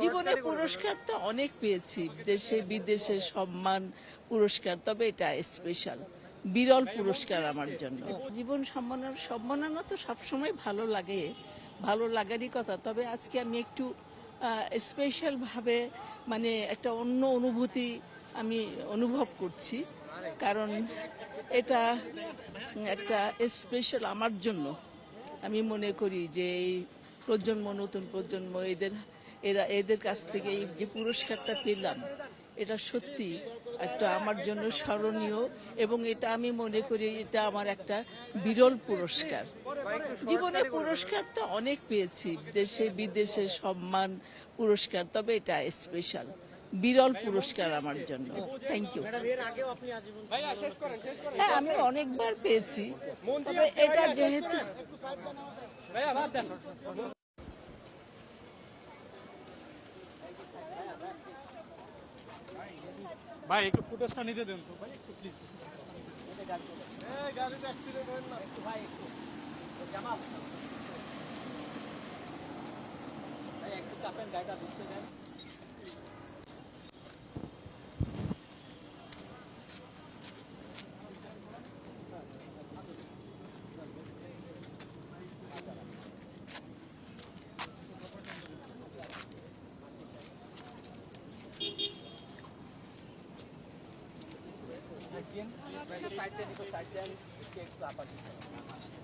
জীবনে পুরস্কার তো অনেক পেয়েছি, দেশে বিদেশে সম্মান পুরস্কার, তবে এটা স্পেশাল বিরল পুরস্কার আমার জন্য। জীবন সম্মাননা সম্মাননা তো সবসময় ভালো লাগে, ভালো লাগারই কথা। তবে আজকে আমি একটু স্পেশাল ভাবে, মানে একটা অন্য অনুভূতি আমি অনুভব করছি, কারণ এটা একটা স্পেশাল আমার জন্য। আমি মনে করি যে এই প্রজন্ম, নতুন প্রজন্ম, এদের কাছ থেকে এই যে পুরস্কারটা পেলাম, এটা সত্যি একটা আমার জন্য স্মরণীয়, এবং এটা আমি মনে করি এটা আমার একটা বিরল পুরস্কার। জীবনে পুরস্কার তো অনেক পেয়েছি, দেশে বিদেশে সম্মান পুরস্কার, তবে এটা স্পেশাল বিরল পুরস্কার আমার জন্য। Thank you. হ্যাঁ, আমি অনেকবার পেয়েছি, তবে এটা যেহেতু ভাই একটু ফুটেজটা নিতে দেন তো ভাই, একটু প্লিজ। গাড়িতে অ্যাক্সিডেন্ট হয় না ভাই একটু জামাল ভাই একটু চাপেন, গাড়িটা বুঝতে দেন। সাইড দেন, একটু সাইড দেন, একটু আপাতত